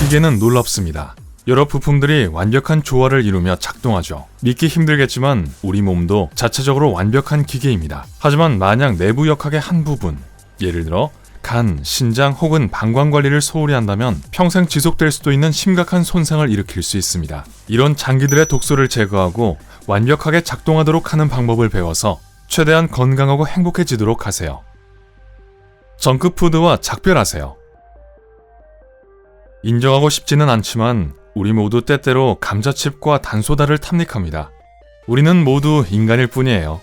기계는 놀랍습니다. 여러 부품들이 완벽한 조화를 이루며 작동하죠. 믿기 힘들겠지만 우리 몸도 자체적으로 완벽한 기계입니다. 하지만 만약 내부 역학의 한 부분, 예를 들어 간, 신장 혹은 방광 관리를 소홀히 한다면 평생 지속될 수도 있는 심각한 손상을 일으킬 수 있습니다. 이런 장기들의 독소를 제거하고 완벽하게 작동하도록 하는 방법을 배워서 최대한 건강하고 행복해지도록 하세요. 정크푸드와 작별하세요. 인정하고 싶지는 않지만 우리 모두 때때로 감자칩과 단소다를 탐닉합니다. 우리는 모두 인간일 뿐이에요.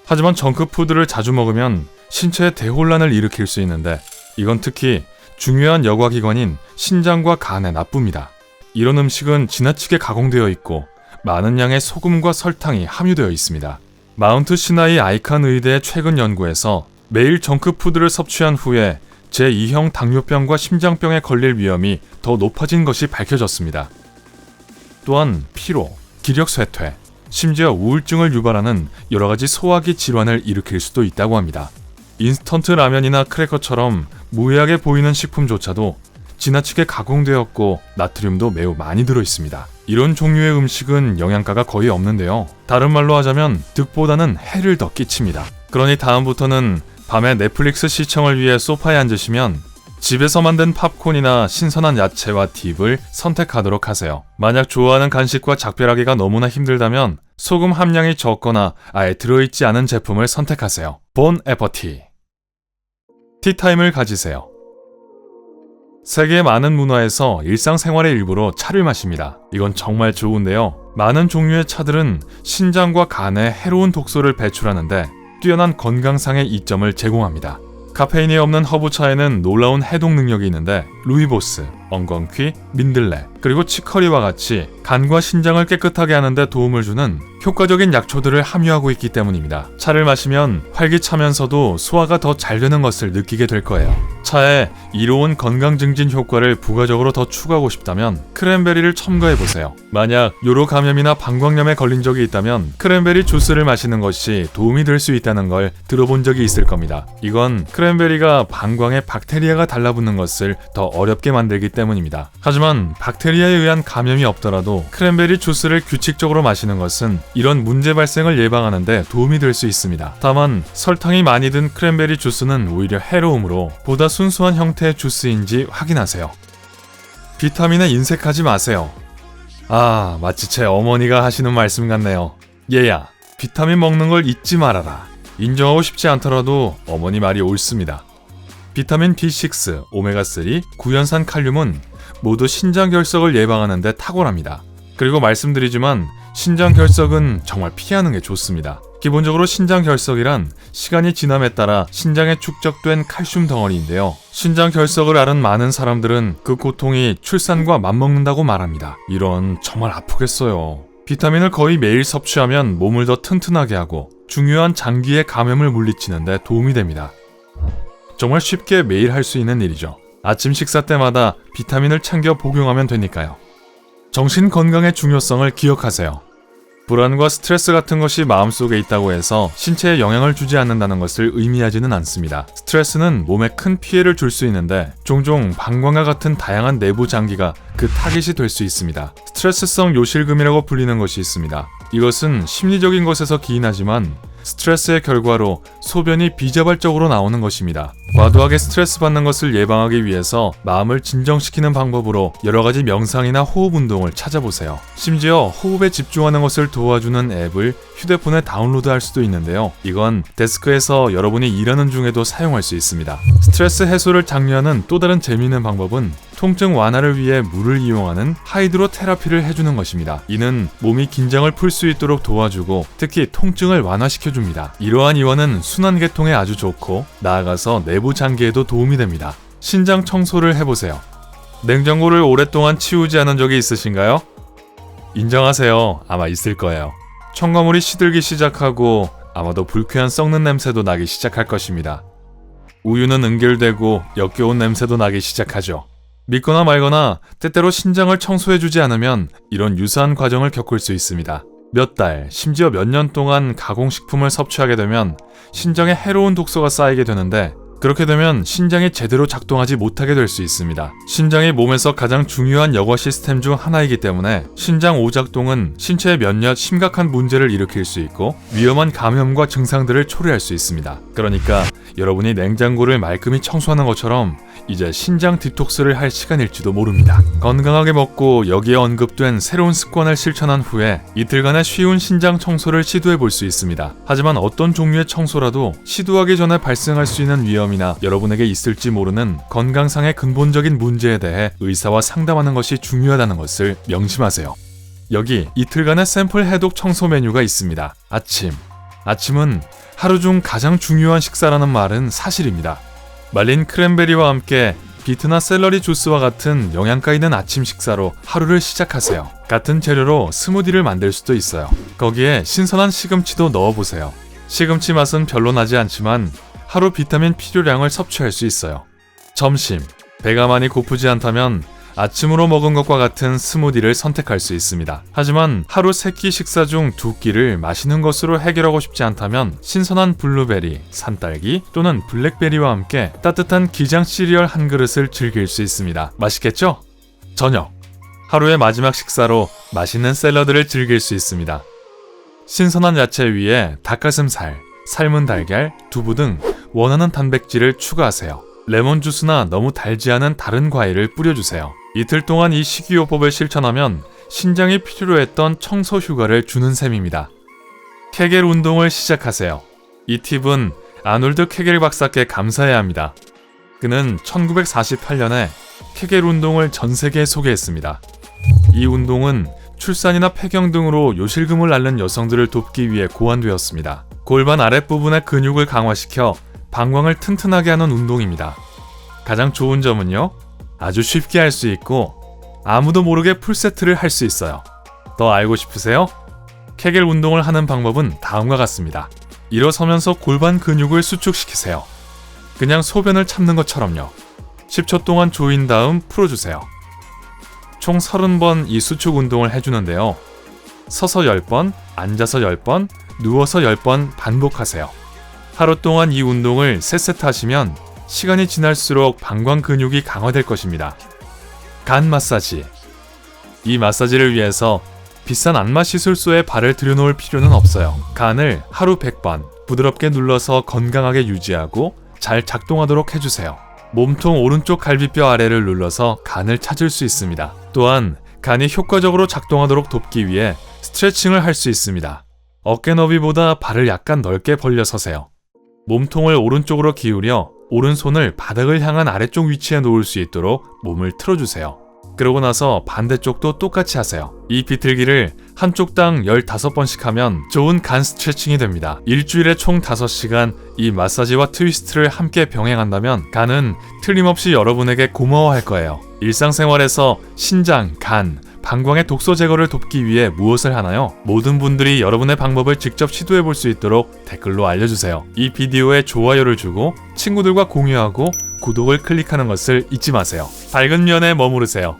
하지만 정크푸드를 자주 먹으면 신체에 대혼란을 일으킬 수 있는데 이건 특히 중요한 여과기관인 신장과 간에 나쁩니다. 이런 음식은 지나치게 가공되어 있고 많은 양의 소금과 설탕이 함유되어 있습니다. 마운트 시나이 아이칸 의대의 최근 연구에서 매일 정크푸드를 섭취한 후에 제2형 당뇨병과 심장병에 걸릴 위험이 더 높아진 것이 밝혀졌습니다. 또한 피로, 기력 쇠퇴, 심지어 우울증을 유발하는 여러가지 소화기 질환을 일으킬 수도 있다고 합니다. 인스턴트 라면이나 크래커처럼 무해하게 보이는 식품조차도 지나치게 가공되었고 나트륨도 매우 많이 들어있습니다. 이런 종류의 음식은 영양가가 거의 없는데요. 다른 말로 하자면 득보다는 해를 더 끼칩니다. 그러니 다음부터는 밤에 넷플릭스 시청을 위해 소파에 앉으시면 집에서 만든 팝콘이나 신선한 야채와 딥을 선택하도록 하세요. 만약 좋아하는 간식과 작별하기가 너무나 힘들다면 소금 함량이 적거나 아예 들어있지 않은 제품을 선택하세요. 본 애퍼티. 티타임을 가지세요. 세계의 많은 문화에서 일상생활의 일부로 차를 마십니다. 이건 정말 좋은데요. 많은 종류의 차들은 신장과 간에 해로운 독소를 배출하는데 뛰어난 건강상의 이점을 제공합니다. 카페인이 없는 허브차에는 놀라운 해독 능력이 있는데 루이보스, 엉겅퀴, 민들레, 그리고 치커리와 같이 간과 신장을 깨끗하게 하는데 도움을 주는 효과적인 약초들을 함유하고 있기 때문입니다. 차를 마시면 활기차면서도 소화가 더 잘 되는 것을 느끼게 될 거예요. 차에 이로운 건강 증진 효과를 부가적으로 더 추가하고 싶다면 크랜베리를 첨가해보세요. 만약 요로 감염이나 방광염에 걸린 적이 있다면 크랜베리 주스를 마시는 것이 도움이 될 수 있다는 걸 들어본 적이 있을 겁니다. 이건 크랜베리가 방광에 박테리아가 달라붙는 것을 더 어렵게 만들기 때문입니다. 하지만 박테리아에 의한 감염이 없더라도 크랜베리 주스를 규칙적으로 마시는 것은 이런 문제 발생을 예방하는 데 도움이 될 수 있습니다. 다만 설탕이 많이 든 크랜베리 주스는 오히려 해로우므로 보다 순수한 형태의 주스인지 확인하세요. 비타민에 인색하지 마세요. 아, 마치 제 어머니가 하시는 말씀 같네요. 얘야, 비타민 먹는 걸 잊지 말아라. 인정하고 싶지 않더라도 어머니 말이 옳습니다. 비타민 B6, 오메가3, 구연산 칼륨은 모두 신장 결석을 예방하는 데 탁월합니다. 그리고 말씀드리지만 신장 결석은 정말 피하는 게 좋습니다. 기본적으로 신장 결석이란 시간이 지남에 따라 신장에 축적된 칼슘 덩어리인데요. 신장 결석을 앓은 많은 사람들은 그 고통이 출산과 맞먹는다고 말합니다. 이런, 정말 아프겠어요. 비타민을 거의 매일 섭취하면 몸을 더 튼튼하게 하고 중요한 장기의 감염을 물리치는 데 도움이 됩니다. 정말 쉽게 매일 할 수 있는 일이죠. 아침 식사 때마다 비타민을 챙겨 복용하면 되니까요. 정신 건강의 중요성을 기억하세요. 불안과 스트레스 같은 것이 마음속에 있다고 해서 신체에 영향을 주지 않는다는 것을 의미하지는 않습니다. 스트레스는 몸에 큰 피해를 줄 수 있는데 종종 방광과 같은 다양한 내부 장기가 그 타깃이 될 수 있습니다. 스트레스성 요실금이라고 불리는 것이 있습니다. 이것은 심리적인 것에서 기인하지만 스트레스의 결과로 소변이 비자발적으로 나오는 것입니다. 과도하게 스트레스 받는 것을 예방하기 위해서 마음을 진정시키는 방법으로 여러가지 명상이나 호흡 운동을 찾아보세요. 심지어 호흡에 집중하는 것을 도와주는 앱을 휴대폰에 다운로드할 수도 있는데요. 이건 데스크에서 여러분이 일하는 중에도 사용할 수 있습니다. 스트레스 해소를 장려하는 또 다른 재미있는 방법은 통증 완화를 위해 물을 이용하는 하이드로 테라피를 해주는 것입니다. 이는 몸이 긴장을 풀 수 있도록 도와주고 특히 통증을 완화시켜줍니다. 이러한 이완은 순환계통에 아주 좋고 나아가서 내부 장기에도 도움이 됩니다. 신장 청소를 해보세요. 냉장고를 오랫동안 치우지 않은 적이 있으신가요? 인정하세요. 아마 있을 거예요. 첨가물이 시들기 시작하고 아마도 불쾌한 썩는 냄새도 나기 시작할 것입니다. 우유는 응결되고 역겨운 냄새도 나기 시작하죠. 믿거나 말거나 때때로 신장을 청소해주지 않으면 이런 유사한 과정을 겪을 수 있습니다. 몇 달, 심지어 몇 년 동안 가공식품을 섭취하게 되면 신장에 해로운 독소가 쌓이게 되는데 그렇게 되면 신장이 제대로 작동하지 못하게 될 수 있습니다. 신장이 몸에서 가장 중요한 여과 시스템 중 하나이기 때문에 신장 오작동은 신체에 몇몇 심각한 문제를 일으킬 수 있고 위험한 감염과 증상들을 초래할 수 있습니다. 그러니까 여러분이 냉장고를 말끔히 청소하는 것처럼 이제 신장 디톡스를 할 시간일지도 모릅니다. 건강하게 먹고 여기에 언급된 새로운 습관을 실천한 후에 이틀간의 쉬운 신장 청소를 시도해 볼 수 있습니다. 하지만 어떤 종류의 청소라도 시도하기 전에 발생할 수 있는 위험이나 여러분에게 있을지 모르는 건강상의 근본적인 문제에 대해 의사와 상담하는 것이 중요하다는 것을 명심하세요. 여기 이틀간의 샘플 해독 청소 메뉴가 있습니다. 아침은 하루 중 가장 중요한 식사라는 말은 사실입니다. 말린 크랜베리와 함께 비트나 샐러리 주스와 같은 영양가 있는 아침 식사로 하루를 시작하세요. 같은 재료로 스무디를 만들 수도 있어요. 거기에 신선한 시금치도 넣어보세요. 시금치 맛은 별로 나지 않지만 하루 비타민 필요량을 섭취할 수 있어요. 점심, 배가 많이 고프지 않다면 아침으로 먹은 것과 같은 스무디를 선택할 수 있습니다. 하지만 하루 3끼 식사 중 2끼를 마시는 것으로 해결하고 싶지 않다면 신선한 블루베리, 산딸기 또는 블랙베리와 함께 따뜻한 기장 시리얼 한 그릇을 즐길 수 있습니다. 맛있겠죠? 저녁, 하루의 마지막 식사로 맛있는 샐러드를 즐길 수 있습니다. 신선한 야채 위에 닭가슴살, 삶은 달걀, 두부 등 원하는 단백질을 추가하세요. 레몬 주스나 너무 달지 않은 다른 과일을 뿌려주세요. 이틀 동안 이 식이요법을 실천하면 신장이 필요로 했던 청소 휴가를 주는 셈입니다. 케겔 운동을 시작하세요. 이 팁은 아놀드 케겔 박사께 감사해야 합니다. 그는 1948년에 케겔 운동을 전 세계에 소개했습니다. 이 운동은 출산이나 폐경 등으로 요실금을 앓는 여성들을 돕기 위해 고안되었습니다. 골반 아랫부분의 근육을 강화시켜 방광을 튼튼하게 하는 운동입니다. 가장 좋은 점은요, 아주 쉽게 할 수 있고 아무도 모르게 풀세트를 할 수 있어요. 더 알고 싶으세요? 케겔 운동을 하는 방법은 다음과 같습니다. 일어서면서 골반 근육을 수축시키세요. 그냥 소변을 참는 것처럼요. 10초 동안 조인 다음 풀어주세요. 총 30번 이 수축 운동을 해주는데요. 서서 10번, 앉아서 10번, 누워서 10번 반복하세요. 하루 동안 이 운동을 3세트 하시면 시간이 지날수록 방광 근육이 강화될 것입니다. 간 마사지. 이 마사지를 위해서 비싼 안마 시술소에 발을 들여놓을 필요는 없어요. 간을 하루 100번 부드럽게 눌러서 건강하게 유지하고 잘 작동하도록 해주세요. 몸통 오른쪽 갈비뼈 아래를 눌러서 간을 찾을 수 있습니다. 또한 간이 효과적으로 작동하도록 돕기 위해 스트레칭을 할 수 있습니다. 어깨 너비보다 발을 약간 넓게 벌려 서세요. 몸통을 오른쪽으로 기울여 오른손을 바닥을 향한 아래쪽 위치에 놓을 수 있도록 몸을 틀어주세요. 그러고 나서 반대쪽도 똑같이 하세요. 이 비틀기를 한쪽당 15번씩 하면 좋은 간 스트레칭이 됩니다. 일주일에 총 5시간 이 마사지와 트위스트를 함께 병행한다면 간은 틀림없이 여러분에게 고마워할 거예요. 일상생활에서 신장, 간, 방광의 독소 제거를 돕기 위해 무엇을 하나요? 모든 분들이 여러분의 방법을 직접 시도해볼 수 있도록 댓글로 알려주세요. 이 비디오에 좋아요를 주고 친구들과 공유하고 구독을 클릭하는 것을 잊지 마세요. 밝은 면에 머무르세요.